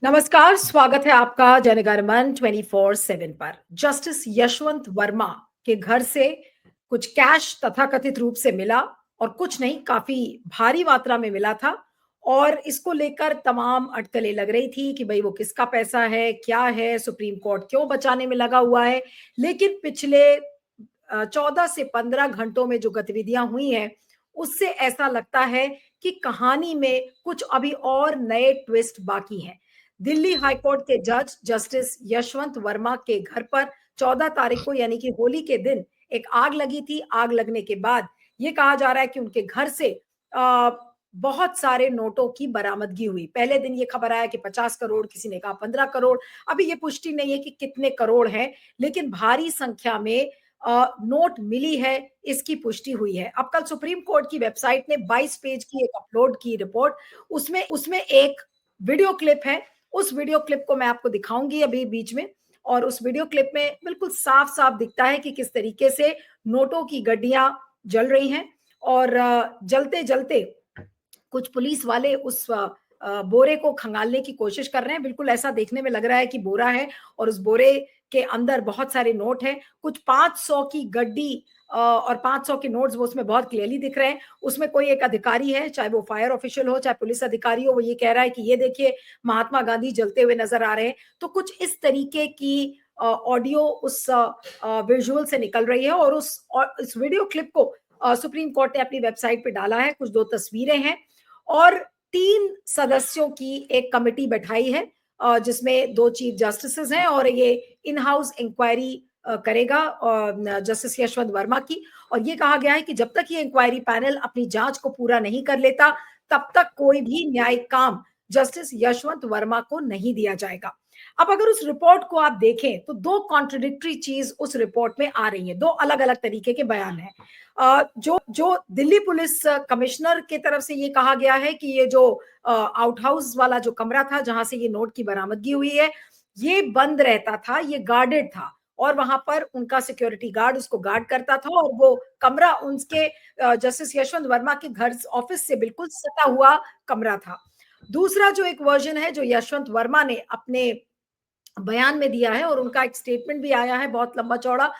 नमस्कार, स्वागत है आपका जनगणमन 24/7 पर। जस्टिस यशवंत वर्मा के घर से कुछ कैश तथाकथित रूप से मिला और कुछ नहीं, काफी भारी मात्रा में मिला था और इसको लेकर तमाम अटकलें लग रही थी कि भाई वो किसका पैसा है, क्या है, सुप्रीम कोर्ट क्यों बचाने में लगा हुआ है। लेकिन पिछले 14 से 15 घंटों में जो गतिविधियां हुई हैं, उससे ऐसा लगता है कि कहानी में कुछ अभी और नए ट्विस्ट बाकी हैं। दिल्ली हाईकोर्ट के जज जस्टिस यशवंत वर्मा के घर पर 14 तारीख को यानी कि होली के दिन एक आग लगी थी। आग लगने के बाद ये कहा जा रहा है कि उनके घर से आ, बहुत सारे नोटों की बरामदगी हुई। पहले दिन ये खबर आया कि 50 करोड़, किसी ने कहा 15 करोड़। अभी ये पुष्टि नहीं है कि कितने करोड़ हैं, लेकिन भारी संख्या में नोट मिली है, इसकी पुष्टि हुई है। अब कल सुप्रीम कोर्ट की वेबसाइट ने 22 पेज की एक अपलोड की रिपोर्ट, उसमें उसमें एक वीडियो क्लिप है। उस वीडियो क्लिप को मैं आपको दिखाऊंगी अभी बीच में, और उस वीडियो क्लिप में बिल्कुल साफ साफ दिखता है कि किस तरीके से नोटों की गड्डियां जल रही हैं और जलते जलते कुछ पुलिस वाले उस बोरे को खंगालने की कोशिश कर रहे हैं। बिल्कुल ऐसा देखने में लग रहा है कि बोरा है और उस बोरे के अंदर बहुत सारे नोट हैं। कुछ 500 की गड्डी और 500 के नोट्स वो उसमें बहुत क्लियरली दिख रहे हैं। उसमें कोई एक अधिकारी है, चाहे वो फायर ऑफिशियल हो, चाहे पुलिस अधिकारी हो, वो ये कह रहा है कि ये देखिए महात्मा गांधी जलते हुए नजर आ रहे हैं। तो कुछ इस तरीके की ऑडियो उस विजुअल से निकल रही है और इस वीडियो क्लिप को सुप्रीम कोर्ट ने अपनी वेबसाइट पे डाला है। कुछ 2 तस्वीरें हैं और 3 सदस्यों की एक कमेटी बैठाई है, जिसमें 2 चीफ जस्टिस हैं और ये इन हाउस इंक्वायरी करेगा जस्टिस यशवंत वर्मा की। और ये कहा गया है कि जब तक ये इंक्वायरी पैनल अपनी जांच को पूरा नहीं कर लेता, तब तक कोई भी न्यायिक काम जस्टिस यशवंत वर्मा को नहीं दिया जाएगा। अब अगर उस रिपोर्ट को आप देखें तो 2 कॉन्ट्रडिक्टरी चीज उस रिपोर्ट में आ रही है। 2 अलग अलग तरीके के बयान है। जो जो दिल्ली पुलिस कमिश्नर की तरफ से ये कहा गया है कि ये जो आउट हाउस वाला जो कमरा था जहां से ये नोट की बरामदगी हुई है, ये बंद रहता था, ये गार्डेड था और वहां पर उनका सिक्योरिटी गार्ड उसको गार्ड करता था और वो कमरा उनके जस्टिस यशवंत वर्मा के घर ऑफिस से बिल्कुल सटा हुआ कमरा था। दूसरा जो एक वर्जन है जो यशवंत वर्मा ने अपने बयान में दिया है और उनका एक स्टेटमेंट भी आया है बहुत लंबा चौड़ा,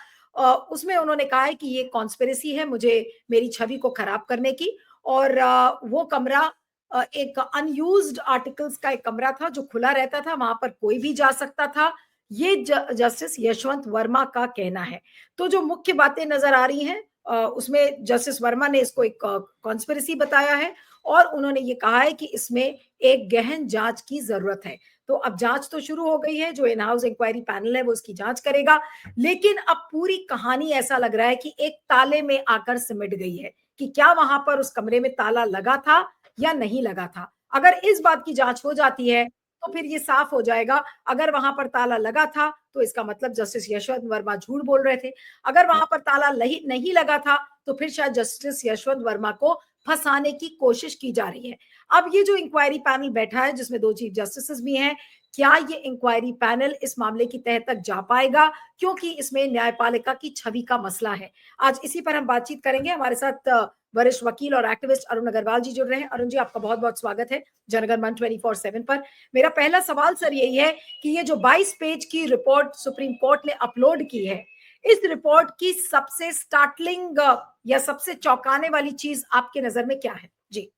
उसमें उन्होंने कहा है कि ये कॉन्स्पिरेसी है मुझे मेरी छवि को खराब करने की। और वो कमरा एक अनयूज्ड आर्टिकल्स का एक कमरा था जो खुला रहता था, वहां पर कोई भी जा सकता था। ये जस्टिस यशवंत वर्मा का कहना है। तो जो मुख्य बातें नजर आ रही हैं उसमें जस्टिस वर्मा ने इसको एक कॉन्स्पिरेसी बताया है और उन्होंने ये कहा है कि इसमें एक गहन जांच की जरूरत है। तो अब जांच तो शुरू हो गई है, जो इन हाउस इंक्वायरी पैनल है वो उसकी जांच करेगा। लेकिन अब पूरी कहानी ऐसा लग रहा है कि एक ताले में आकर सिमट गई है कि क्या वहां पर उस कमरे में ताला लगा था या नहीं लगा था। अगर इस बात की जांच हो जाती है तो फिर ये साफ हो जाएगा। अगर वहां पर ताला लगा था तो इसका मतलब जस्टिस यशवंत वर्मा झूठ बोल रहे थे। अगर वहां पर ताला नहीं लगा था तो फिर शायद जस्टिस यशवंत वर्मा को फंसाने की कोशिश की जा रही है। अब ये जो इंक्वायरी पैनल बैठा है जिसमें 2 चीफ जस्टिस भी हैं, क्या ये इंक्वायरी पैनल इस मामले की तह तक जा पाएगा, क्योंकि इसमें न्यायपालिका की छवि का मसला है। आज इसी पर हम बातचीत करेंगे। हमारे साथ वरिष्ठ वकील और एक्टिविस्ट अरुण अग्रवाल जी जुड़ रहे हैं। अरुण जी, आपका बहुत बहुत स्वागत है जनगणमन 24/7 पर। मेरा पहला सवाल सर यही है कि ये जो 22 पेज की रिपोर्ट सुप्रीम कोर्ट ने अपलोड की है, इस रिपोर्ट की सबसे स्टार्टलिंग या सबसे चौंकाने वाली चीज आपके नजर में क्या है? जी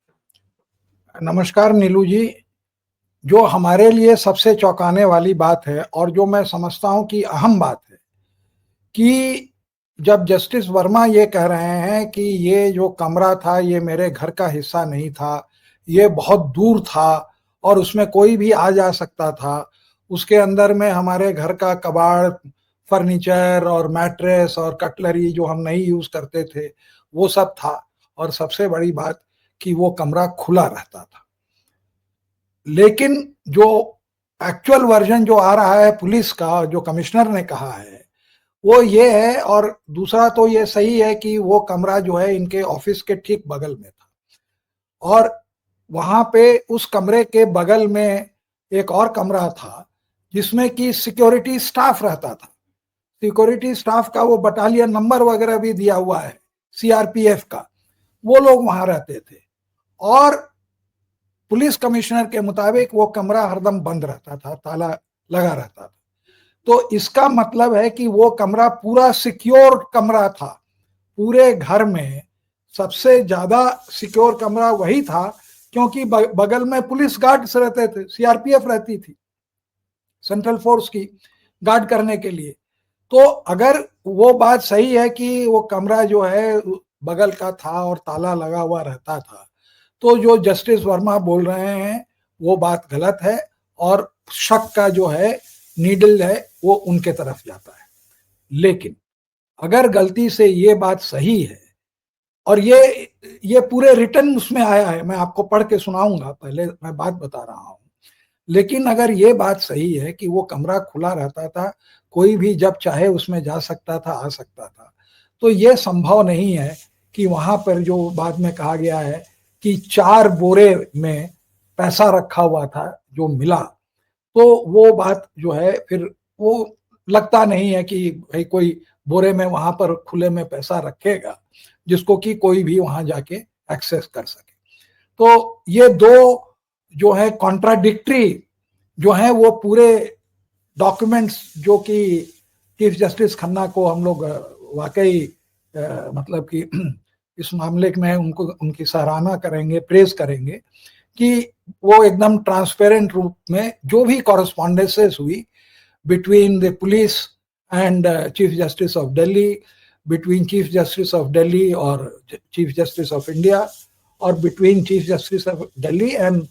नमस्कार नीलू जी। जो हमारे लिए सबसे चौंकाने वाली बात है और जो मैं समझता हूं कि अहम बात है कि जब जस्टिस वर्मा ये कह रहे हैं कि ये जो कमरा था ये मेरे घर का हिस्सा नहीं था, ये बहुत दूर था और उसमें कोई भी आ जा सकता था, उसके अंदर में हमारे घर का कबाड़, फर्नीचर और मैट्रेस और कटलरी जो हम नहीं यूज करते थे वो सब था, और सबसे बड़ी बात कि वो कमरा खुला रहता था। लेकिन जो एक्चुअल वर्जन जो आ रहा है पुलिस का, जो कमिश्नर ने कहा है, वो ये है, और दूसरा तो ये सही है कि वो कमरा जो है इनके ऑफिस के ठीक बगल में था और वहां पे उस कमरे के बगल में एक और कमरा था जिसमें कि सिक्योरिटी स्टाफ रहता था। सिक्योरिटी स्टाफ का वो बटालियन नंबर वगैरह भी दिया हुआ है, सीआरपीएफ का, वो लोग वहां रहते थे। और पुलिस कमिश्नर के मुताबिक वो कमरा हरदम बंद रहता था, ताला लगा रहता था। तो इसका मतलब है कि वो कमरा पूरा सिक्योर कमरा था। पूरे घर में सबसे ज्यादा सिक्योर कमरा वही था, क्योंकि बगल में पुलिस गार्ड्स रहते थे, सीआरपीएफ रहती थी, सेंट्रल फोर्स की गार्ड करने के लिए। तो अगर वो बात सही है कि वो कमरा जो है बगल का था और ताला लगा हुआ रहता था, तो जो जस्टिस वर्मा बोल रहे हैं वो बात गलत है, और शक का जो है नीडल है वो उनके तरफ जाता है। लेकिन अगर गलती से ये बात सही है, और ये पूरे रिटर्न उसमें आया है, मैं आपको पढ़ के सुनाऊंगा, पहले मैं बात बता रहा हूं। लेकिन अगर ये बात सही है कि वो कमरा खुला रहता था, कोई भी जब चाहे उसमें जा सकता था, आ सकता था, तो ये संभव नहीं है कि वहां पर जो बाद में कहा गया है कि 4 बोरे में पैसा रखा हुआ था जो मिला, तो वो बात जो है फिर वो लगता नहीं है कि भाई कोई बोरे में वहां पर खुले में पैसा रखेगा जिसको कि कोई भी वहां जाके एक्सेस कर सके। तो ये दो जो है कॉन्ट्राडिक्टरी जो है वो पूरे डॉक्यूमेंट्स जो कि चीफ जस्टिस खन्ना को हम लोग वाकई मतलब कि इस मामले में उनको उनकी सराहना करेंगे, प्रेज करेंगे कि वो एकदम ट्रांसपेरेंट रूप में जो भी कॉरेस्पॉन्डेंसेस हुई between the police and chief justice of Delhi, between chief justice of Delhi और चीफ जस्टिस ऑफ इंडिया, और between chief justice of Delhi and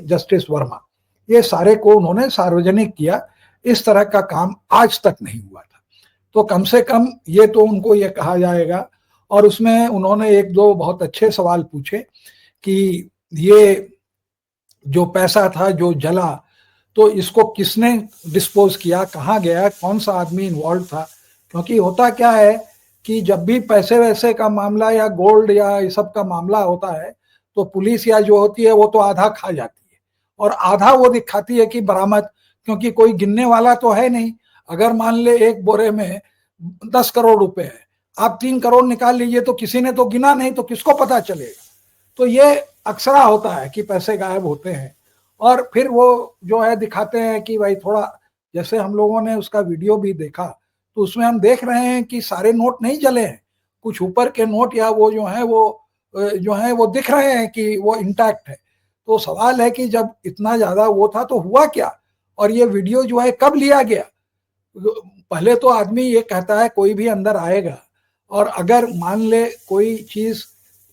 justice Verma, ये सारे को उन्होंने सार्वजनिक किया। इस तरह का काम आज तक नहीं हुआ था, तो कम से कम ये तो उनको ये कहा जाएगा। और उसमें उन्होंने एक दो बहुत अच्छे सवाल पूछे कि ये जो पैसा था जो जला, तो इसको किसने डिस्पोज किया, कहाँ गया, कौन सा आदमी इन्वॉल्व था। क्योंकि होता क्या है कि जब भी पैसे वैसे का मामला या गोल्ड या ये सब का मामला होता है, तो पुलिस या जो होती है वो तो आधा खा जाती है और आधा वो दिखाती है कि बरामद, क्योंकि कोई गिनने वाला तो है नहीं। अगर मान ले एक बोरे में 10 करोड़ रुपए है, आप 3 करोड़ निकाल लीजिए, तो किसी ने तो गिना नहीं, तो किसको पता चलेगा। तो ये अक्सरा होता है कि पैसे गायब होते हैं, और फिर वो जो है दिखाते हैं कि भाई थोड़ा, जैसे हम लोगों ने उसका वीडियो भी देखा, तो उसमें हम देख रहे हैं कि सारे नोट नहीं जले हैं, कुछ ऊपर के नोट या वो जो है वो दिख रहे हैं कि वो इंटैक्ट है। तो सवाल है कि जब इतना ज्यादा वो था तो हुआ क्या, और ये वीडियो जो है कब लिया गया। पहले तो आदमी ये कहता है कोई भी अंदर आएगा, और अगर मान ले कोई चीज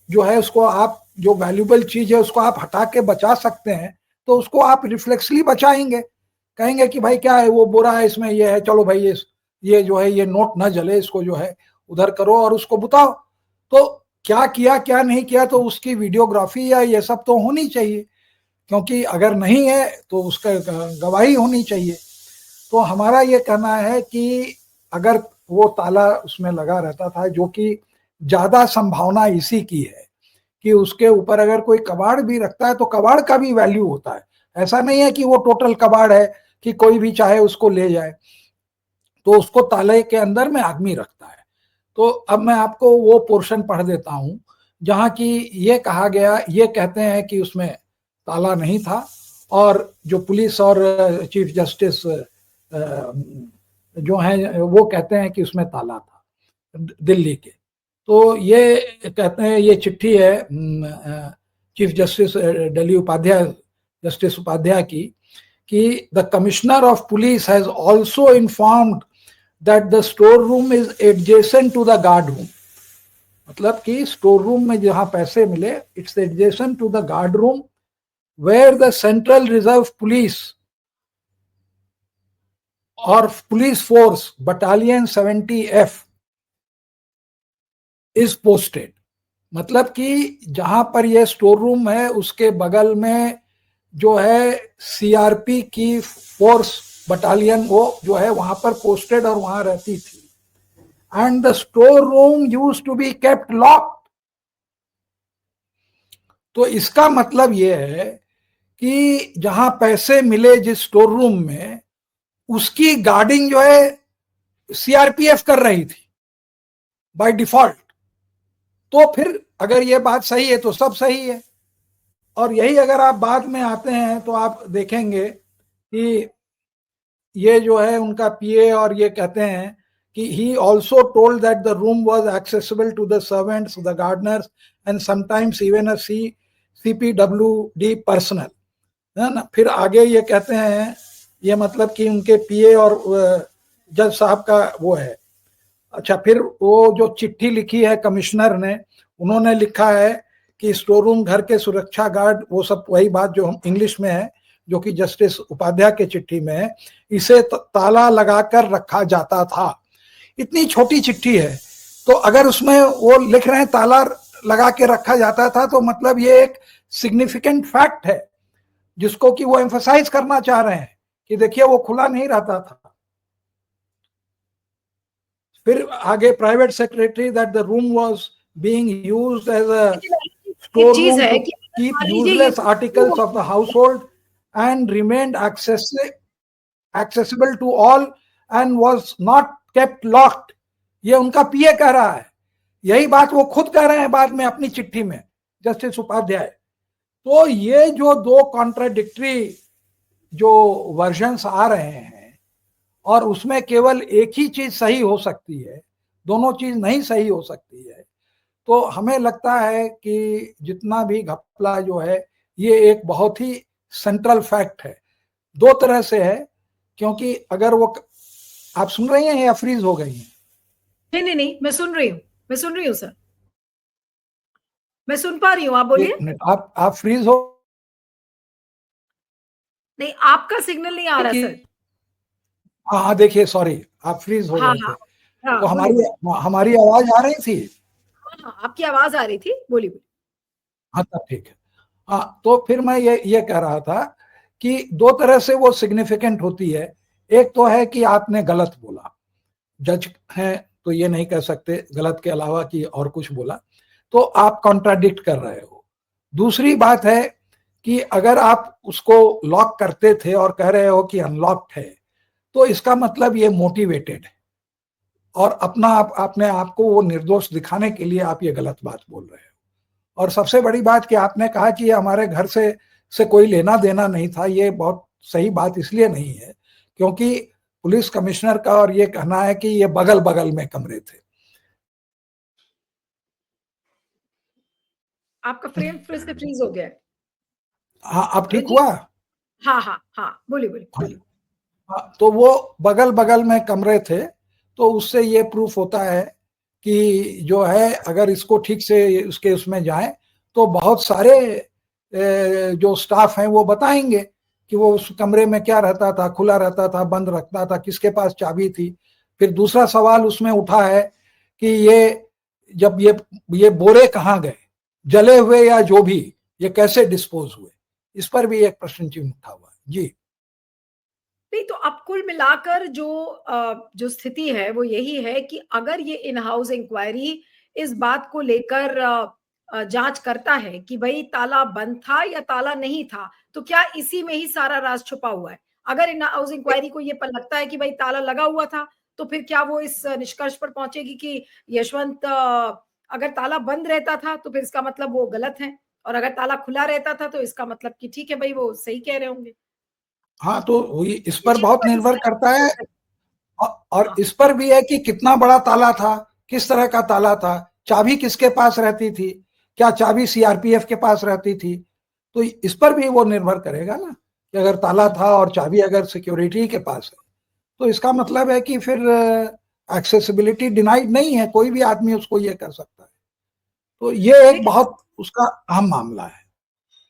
जो है उसको आप, जो वैल्यूबल चीज है उसको आप हटा के बचा सकते हैं, तो उसको आप रिफ्लेक्सली बचाएंगे, कहेंगे कि भाई क्या है, वो बोरा है, इसमें ये है, चलो भाई ये जो है ये नोट ना जले, इसको जो है उधर करो और उसको बताओ। तो क्या किया क्या नहीं किया, तो उसकी वीडियोग्राफी या ये सब तो होनी चाहिए, क्योंकि अगर नहीं है तो उसका गवाही होनी चाहिए। तो हमारा ये कहना है कि अगर वो ताला उसमें लगा रहता था, जो कि ज्यादा संभावना इसी की है कि उसके ऊपर अगर कोई कबाड़ भी रखता है तो कबाड़ का भी वैल्यू होता है, ऐसा नहीं है कि वो टोटल कबाड़ है कि कोई भी चाहे उसको ले जाए, तो उसको ताले के अंदर में आदमी रखता है। तो अब मैं आपको वो पोर्शन पढ़ देता हूं जहां की ये कहा गया, ये कहते हैं कि उसमें ताला नहीं था, और जो पुलिस और चीफ जस्टिस जो है वो कहते हैं कि उसमें ताला था दिल्ली के। तो ये कहते हैं, ये चिट्ठी है chief justice Delhi Upadhyay, justice Upadhyay की, कि the commissioner of police has also informed that the store room is adjacent to the guard room. मतलब कि स्टोर रूम में जहां पैसे मिले, it's adjacent to the guard room where the central reserve police और police force battalion 70F is posted. मतलब कि जहां पर यह स्टोर रूम है उसके बगल में जो है सीआरपी की फोर्स बटालियन वो जो है वहां पर पोस्टेड और वहां रहती थी। And the store room used to be kept locked. तो इसका मतलब यह है कि जहां पैसे मिले जिस स्टोर रूम में, उसकी गार्डिंग जो है सीआरपीएफ कर रही थी बाय डिफॉल्ट। तो फिर अगर ये बात सही है तो सब सही है, और यही अगर आप बाद में आते हैं तो आप देखेंगे कि ये जो है उनका पीए और ये कहते हैं कि he also told that the room was accessible to the servants, the gardeners and sometimes even a CPWD personnel, है ना। फिर आगे ये कहते हैं, ये मतलब कि उनके पीए और जज साहब का वो है। अच्छा, फिर वो जो चिट्ठी लिखी है कमिश्नर ने, उन्होंने लिखा है कि स्टोर रूम, घर के सुरक्षा गार्ड, वो सब वही बात जो हम इंग्लिश में है, जो कि जस्टिस उपाध्याय के चिट्ठी में है, इसे ताला लगाकर रखा जाता था। इतनी छोटी चिट्ठी है, तो अगर उसमें वो लिख रहे हैं ताला लगा के रखा जाता था, तो मतलब ये एक सिग्निफिकेंट फैक्ट है जिसको कि वो एम्फसाइज करना चाह रहे हैं कि देखिए वो खुला नहीं रहता था। फिर आगे private secretary that the room was being used as a store room to keep useless articles of the household and remained accessible to all and was not kept locked। ये उनका पीए कह रहा है, यही बात वो खुद कह रहे हैं बाद में अपनी चिट्ठी में, जस्टिस उपाध्याय। तो ये जो दो कॉन्ट्राडिक्टरी जो वर्जन्स आ रहे हैं, और उसमें केवल एक ही चीज सही हो सकती है, दोनों चीज नहीं सही हो सकती है। तो हमें लगता है कि जितना भी घपला जो है, ये एक बहुत ही सेंट्रल फैक्ट है। दो तरह से है, क्योंकि अगर वो, आप सुन रही हैं या फ्रीज हो गई हैं? नहीं, मैं सुन रही हूँ सर, मैं सुन पा रही हूँ, आप बोलिए। आप फ्रीज हो? नहीं, आपका सिग्नल नहीं आ रहा सर। हाँ, देखिए, सॉरी, आप फ्रीज हो हाँ गए थे। हाँ, तो हमारी आवाज आ रही थी? हाँ, आपकी आवाज आ रही थी, बोलिए। हाँ, तब ठीक है। हाँ, तो फिर मैं ये कह रहा था कि दो तरह से वो सिग्निफिकेंट होती है। एक तो है कि आपने गलत बोला, जज हैं तो ये नहीं कह सकते गलत के अलावा कि और कुछ बोला, तो आप कॉन्ट्राडिक्ट कर रहे हो। दूसरी बात है कि अगर आप उसको लॉक करते थे और कह रहे हो कि अनलॉक्ड है, तो इसका मतलब ये मोटिवेटेड है, और आपने आपको वो निर्दोष दिखाने के लिए आप ये गलत बात बोल रहे हो। और सबसे बड़ी बात कि आपने कहा कि ये हमारे घर से कोई लेना देना नहीं था, ये बहुत सही बात इसलिए नहीं है क्योंकि पुलिस कमिश्नर का और ये कहना है कि ये बगल बगल में कमरे थे। आपका फ्रेम फिर से फ्रीज हो गया है। हाँ, अब ठीक हुआ? हाँ, बोलिए। हाँ, तो वो बगल बगल में कमरे थे, तो उससे ये प्रूफ होता है कि जो है, अगर इसको ठीक से उसके उसमें जाए तो बहुत सारे जो स्टाफ हैं वो बताएंगे कि वो उस कमरे में क्या रहता था, खुला रहता था, बंद रखता था, किसके पास चाबी थी। फिर दूसरा सवाल उसमें उठा है कि जब ये बोरे कहाँ गए, जले हुए या जो भी, ये कैसे डिस्पोज हुए, इस पर भी एक प्रश्न चिन्ह उठा हुआ है। जी नहीं, तो अब कुल मिलाकर जो स्थिति है वो यही है कि अगर ये इन हाउस इंक्वायरी इस बात को लेकर जांच करता है कि भाई ताला बंद था या ताला नहीं था, तो क्या इसी में ही सारा राज छुपा हुआ है? अगर इन हाउस इंक्वायरी को ये लगता है कि भाई ताला लगा हुआ था, तो फिर क्या वो इस निष्कर्ष पर पहुंचेगी कि यशवंत, अगर ताला बंद रहता था तो फिर इसका मतलब वो गलत है, और अगर ताला खुला रहता था तो इसका मतलब कि ठीक है भाई, वो सही कह रहे होंगे। हाँ, तो इस ये पर चीजें बहुत बड़ी निर्भर करता है, और हाँ, इस पर भी है कि कितना बड़ा ताला था, किस तरह का ताला था, चाबी किसके पास रहती थी, क्या चाबी सीआरपीएफ के पास रहती थी, तो इस पर भी वो निर्भर करेगा ना कि अगर ताला था और चाबी अगर सिक्योरिटी के पास है, तो इसका मतलब है कि फिर एक्सेसिबिलिटी डिनाइड नहीं है, कोई भी आदमी उसको ये कर सकता है। तो ये एक लेकिन बहुत उसका अहम मामला है।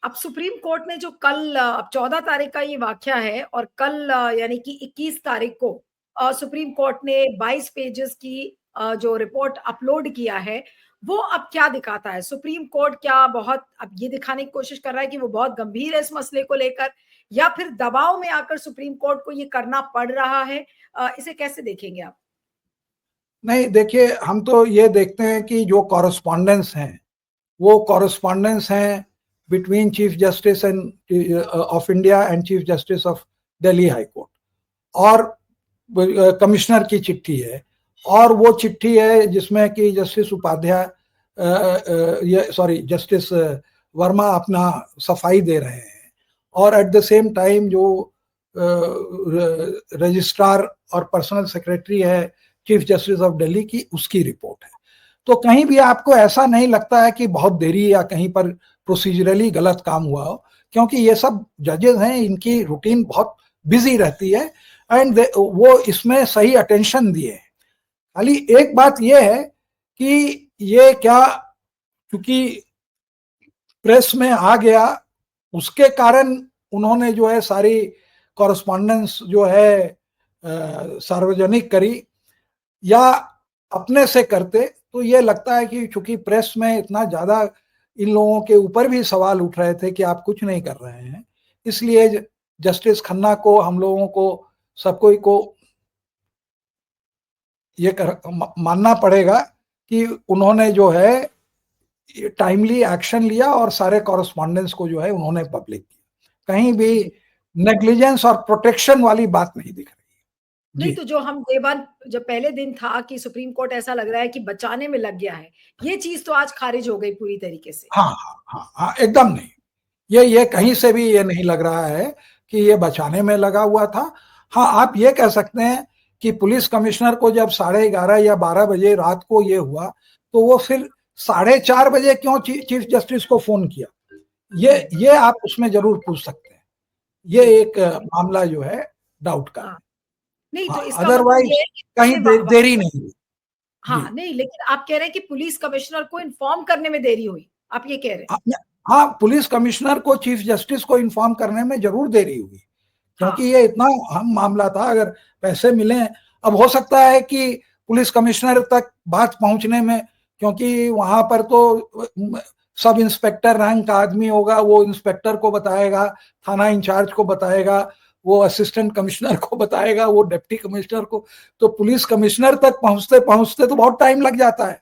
अब सुप्रीम कोर्ट ने जो कल, अब 14 तारीख का ये वाकया है, और कल यानी कि 21 तारीख को सुप्रीम कोर्ट ने 22 पेजेस की जो रिपोर्ट अपलोड किया है, वो अब क्या दिखाता है? सुप्रीम कोर्ट क्या बहुत अब ये दिखाने की कोशिश कर रहा है कि वो बहुत गंभीर है इस मसले को लेकर, या फिर दबाव में आकर सुप्रीम कोर्ट को ये करना पड़ रहा है? इसे कैसे देखेंगे आप? नहीं, देखिए, हम तो ये देखते हैं कि जो कॉरेस्पॉन्डेंस हैं, वो कॉरेस्पॉन्डेंस हैं between chief justice end of India and chief justice of Delhi high court, और कमिश्नर की चिट्ठी है, और वो चिट्ठी है जिसमें कि जस्टिस उपाध्याय, जस्टिस वर्मा अपना सफाई दे रहे हैं, और एट द सेम टाइम जो रजिस्ट्रार और पर्सनल सेक्रेटरी है चीफ जस्टिस ऑफ दिल्ली की, उसकी रिपोर्ट है। तो कहीं भी आपको ऐसा नहीं लगता है कि बहुत देरी या कहीं पर प्रोसीजरली गलत काम हुआ हो, क्योंकि ये सब जजेस हैं, इनकी रूटीन बहुत बिजी रहती है एंड वो इसमें सही अटेंशन दिए। खाली एक बात ये है कि ये क्या, क्योंकि प्रेस में आ गया उसके कारण उन्होंने जो है सारी कॉरेस्पॉन्डेंस जो है सार्वजनिक करी, या अपने से करते तो ये लगता है कि चूंकि प्रेस में इतना ज्यादा इन लोगों के ऊपर भी सवाल उठ रहे थे कि आप कुछ नहीं कर रहे हैं, इसलिए जस्टिस खन्ना को, हम लोगों को, सबको को ये मानना पड़ेगा कि उन्होंने जो है टाइमली एक्शन लिया और सारे कॉरेस्पॉन्डेंस को जो है उन्होंने पब्लिक किया। कहीं भी नेग्लिजेंस और प्रोटेक्शन वाली बात नहीं दिख रही। नहीं, तो जो हम डे वन, जब पहले दिन था कि सुप्रीम कोर्ट ऐसा लग रहा है कि बचाने में लग गया है, ये चीज तो आज खारिज हो गई पूरी तरीके से। हाँ हाँ हाँ हाँ, एकदम नहीं, ये कहीं से भी ये नहीं लग रहा है कि ये बचाने में लगा हुआ था। हाँ, आप ये कह सकते हैं कि पुलिस कमिश्नर को जब 11:30 या 12 बजे रात को ये हुआ, तो वो फिर 4:30 बजे क्यों चीफ जस्टिस को फोन किया, ये आप उसमें जरूर पूछ सकते हैं। ये एक मामला जो है डाउट का। हाँ, नहीं तो हाँ, इसका मतलब अदरवाइज ये है कि कहीं देरी नहीं हुई। हाँ, नहीं, लेकिन आप कह रहे हैं कि पुलिस कमिश्नर को इन्फॉर्म करने में देरी हुई, आप ये कह रहे हैं? हाँ, पुलिस कमिश्नर को चीफ जस्टिस को इन्फॉर्म करने में जरूर देरी हुई, क्योंकि हाँ। ये इतना अहम मामला था। अगर पैसे मिले, अब हो सकता है कि पुलिस कमिश्नर तक बात पहुंचने में, क्योंकि वहां पर तो सब इंस्पेक्टर रैंक का आदमी होगा, वो इंस्पेक्टर को बताएगा, थाना इंचार्ज को बताएगा, वो असिस्टेंट कमिश्नर को बताएगा, वो डिप्टी कमिश्नर को, तो पुलिस कमिश्नर तक पहुंचते पहुंचते तो बहुत टाइम लग जाता है।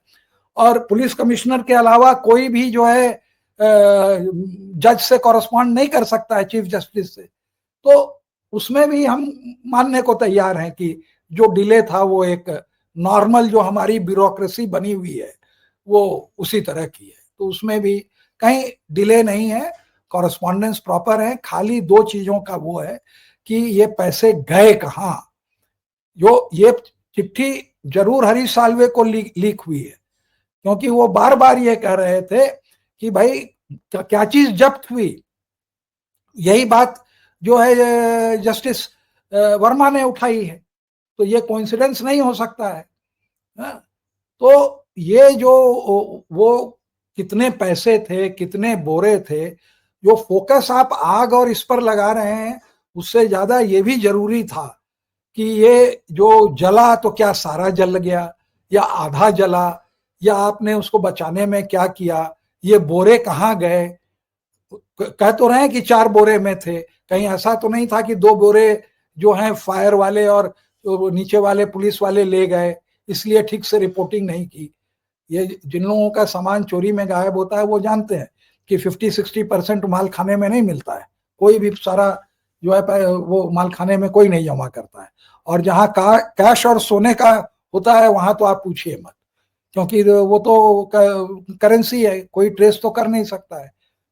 और पुलिस कमिश्नर के अलावा कोई भी जो है जज से कॉरेस्पॉन्ड नहीं कर सकता है चीफ जस्टिस से, तो उसमें भी हम मानने को तैयार हैं कि जो डिले था वो एक नॉर्मल जो हमारी ब्यूरोक्रेसी बनी हुई है वो उसी तरह की है, तो उसमें भी कहीं डिले नहीं है, कॉरेस्पॉन्डेंस प्रॉपर है। खाली दो चीजों का वो है कि ये पैसे गए कहाँ। जो ये चिट्ठी जरूर हरीश साल्वे को लीक हुई है, क्योंकि वो बार बार ये कह रहे थे कि भाई क्या चीज जब्त हुई, यही बात जो है जस्टिस वर्मा ने उठाई है, तो ये कोइंसिडेंस नहीं हो सकता है। तो ये जो वो कितने पैसे थे, कितने बोरे थे, जो फोकस आप आग और इस पर लगा रहे हैं, उससे ज्यादा ये भी जरूरी था कि ये जो जला तो क्या सारा जल गया या आधा जला, या आपने उसको बचाने में क्या किया, ये बोरे कहाँ गए। कह तो रहे हैं कि 4 बोरे में थे, कहीं ऐसा तो नहीं था कि 2 बोरे जो हैं फायर वाले और नीचे वाले पुलिस वाले ले गए, इसलिए ठीक से रिपोर्टिंग नहीं की। ये जिन लोगों का सामान चोरी में गायब होता है वो जानते हैं कि 50-60% माल खाने में नहीं मिलता है, कोई भी सारा जो है वो माल खाने में कोई नहीं जमा करता है। और जहाँ कैश और सोने का होता है वहां तो आप पूछिए मत, क्योंकि वो तो करेंसी है, कोई ट्रेस तो कर नहीं सकता है,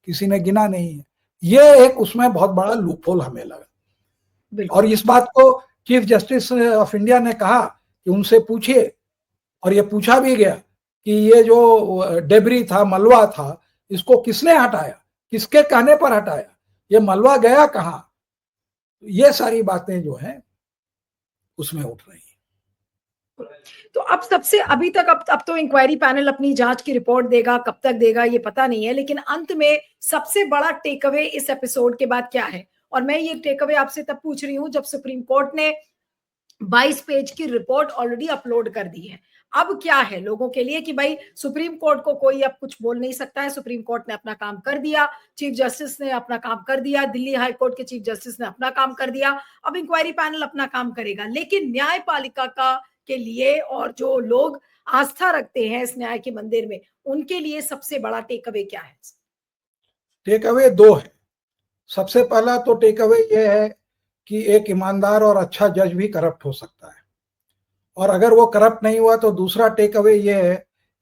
किसी ने गिना नहीं है। ये एक उसमें बहुत बड़ा लूपहोल हमें लगा, और इस बात को चीफ जस्टिस ऑफ इंडिया ने कहा कि उनसे पूछिए, और ये पूछा भी गया कि ये जो डेबरी था, मलबा था, इसको किसने हटाया, किसके कहने पर हटाया, ये मलबा गया कहाँ, ये सारी बातें जो हैं उसमें उठ रही हैं। तो अब सबसे अभी तक अब तो इंक्वायरी पैनल अपनी जांच की रिपोर्ट देगा, कब तक देगा ये पता नहीं है, लेकिन अंत में सबसे बड़ा टेक अवे इस एपिसोड के बाद क्या है? और मैं ये टेक अवे आपसे तब पूछ रही हूं जब सुप्रीम कोर्ट ने 22 पेज की रिपोर्ट ऑलरेडी अपलोड कर दी है। अब क्या है लोगों के लिए कि भाई सुप्रीम कोर्ट को कोई अब कुछ बोल नहीं सकता है, सुप्रीम कोर्ट ने अपना काम कर दिया, चीफ जस्टिस ने अपना काम कर दिया, दिल्ली हाई कोर्ट के चीफ जस्टिस ने अपना काम कर दिया, अब इंक्वायरी पैनल अपना काम करेगा। लेकिन न्यायपालिका का के लिए और जो लोग आस्था रखते हैं इस न्याय के मंदिर में, उनके लिए सबसे बड़ा टेक अवे क्या है? टेक अवे 2 है। सबसे पहला तो टेक अवे ये है कि एक ईमानदार और अच्छा जज भी करप्ट हो सकता है, और अगर वो करप्ट नहीं हुआ तो दूसरा टेक अवे ये है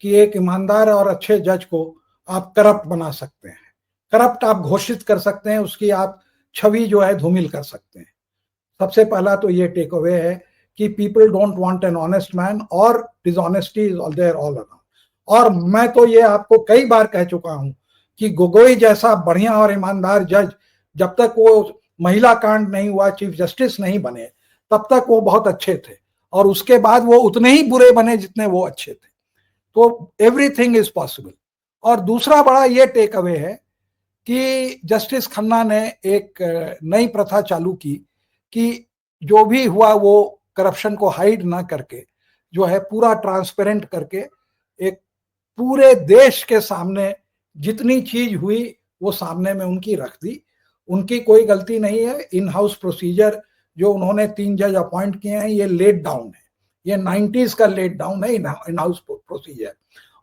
कि एक ईमानदार और अच्छे जज को आप करप्ट बना सकते हैं। करप्ट आप घोषित कर सकते हैं, उसकी आप छवि जो है धूमिल कर सकते हैं। सबसे पहला तो ये टेक अवे है कि people don't want an honest man और dishonesty is there all around. और मैं तो ये आपको कई बार कह चुका हूं कि गोगोई जैसा बढ़िया और ईमानदार जज जब तक वो महिला कांड नहीं हुआ, चीफ जस्टिस नहीं बने, तब तक वो बहुत अच्छे थे, और उसके बाद वो उतने ही बुरे बने जितने वो अच्छे थे। तो एवरीथिंग इज पॉसिबल। और दूसरा बड़ा ये टेक अवे है कि जस्टिस खन्ना ने एक नई प्रथा चालू की कि जो भी हुआ वो करप्शन को हाइड ना करके, जो है पूरा ट्रांसपेरेंट करके, एक पूरे देश के सामने जितनी चीज हुई वो सामने में उनकी रख दी। उनकी कोई गलती नहीं है। इन हाउस प्रोसीजर जो उन्होंने 3 जज अपॉइंट किए हैं, ये लेट डाउन है, ये 90s का लेट डाउन है इन हाउस प्रोसीजर।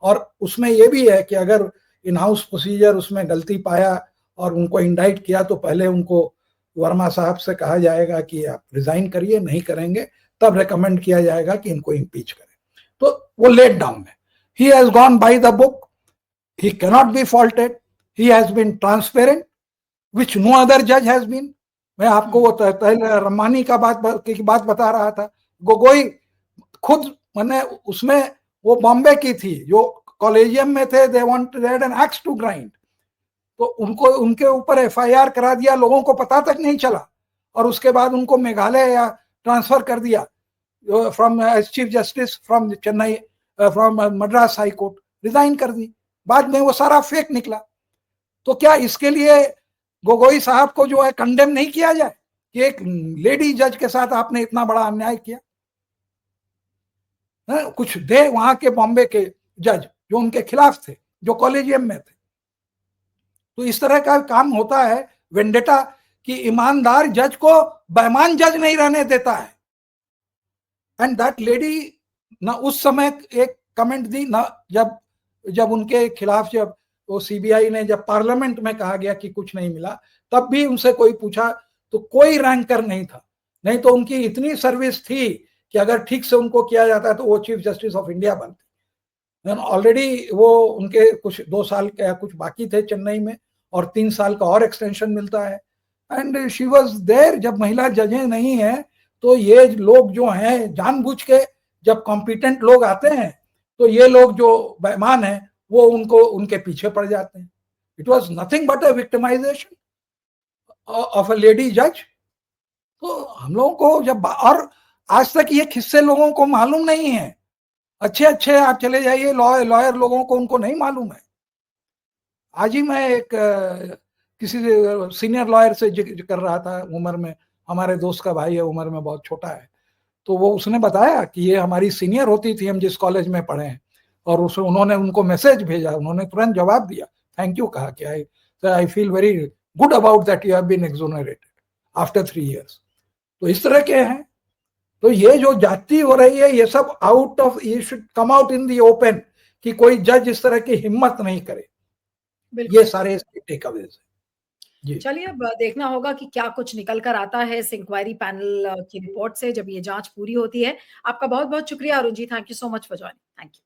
और उसमें ये भी है कि अगर इन हाउस प्रोसीजर उसमें गलती पाया और उनको इंडाइट किया तो पहले उनको वर्मा साहब से कहा जाएगा कि आप रिजाइन करिए, नहीं करेंगे तब रेकमेंड किया जाएगा कि इनको इम्पीच करें। तो वो लेट डाउन है। He has gone by the book, he cannot be faulted, he has been transparent which no other जज हैज बीन। मैं आपको वो रमानी का बात बता रहा था। गोगोई खुद मैंने उसमें, वो बॉम्बे की थी, जो कॉलेजियम में थे, they wanted an axe to grind, तो उनको उनके ऊपर एफआईआर करा दिया, लोगों को पता तक नहीं चला, और उसके बाद उनको मेघालय या ट्रांसफर कर दिया from chief justice from Chennai, from Madras high court, resign कर दी। बाद में वो सारा फेक निकला। तो क्या इसके लिए गोगोई साहब को जो है कंडेम नहीं किया जाए कि एक लेडी जज के साथ आपने इतना बड़ा अन्याय किया? कुछ दे वहां के बॉम्बे के जज जो उनके खिलाफ थे, जो कॉलेजियम में थे। तो इस तरह का काम होता है वेंडेटा, कि ईमानदार जज को बेईमान जज नहीं रहने देता है। एंड दैट लेडी ना उस समय एक कमेंट दी ना, जब जब उनके खिलाफ, जब वो सीबीआई ने, जब पार्लियामेंट में कहा गया कि कुछ नहीं मिला, तब भी उनसे कोई पूछा तो कोई रैंकर नहीं था। नहीं तो उनकी इतनी सर्विस थी कि अगर ठीक से उनको किया जाता तो वो चीफ जस्टिस ऑफ इंडिया बनते। ऑलरेडी वो उनके कुछ 2 साल का कुछ बाकी थे चेन्नई में, और 3 साल का और एक्सटेंशन मिलता है। And she was there. जब महिला जजें नहीं है तो ये लोग जो हैं जानबूझ के, जब कॉम्पिटेंट लोग आते हैं तो ये लोग जो बेईमान हैं वो उनको उनके पीछे पड़ जाते हैं। It was nothing but a victimisation of a lady जज। तो हम लोगों को जब, और आज तक ये किस्से लोगों को मालूम नहीं है। अच्छे अच्छे आप चले जाइए लॉयर लोगों को, उनको नहीं मालूम है। आज ही मैं एक किसी सीनियर लॉयर से जिक्र कर रहा था, उम्र में हमारे दोस्त का भाई है, उम्र में बहुत छोटा है। तो वो उसने बताया कि ये हमारी सीनियर होती थी, हम जिस कॉलेज में पढ़े हैं, और उस उन्होंने उनको मैसेज भेजा, उन्होंने तुरंत जवाब दिया, थैंक यू कहा कि I feel very good about that you have been exonerated after 3 years। तो इस तरह के हैं। तो ये जो जाति हो रही है, ये सब आउट ऑफ, ये should come out in the open, कि कोई जज इस तरह की हिम्मत नहीं करे। ये सारे इसके टेक अवेज है। चलिए, अब देखना होगा कि क्या कुछ निकल कर आता है इस इंक्वायरी पैनल की रिपोर्ट से, जब ये जांच पूरी होती है। आपका बहुत बहुत शुक्रिया Arun ji, thank you so much for joining. Thank you.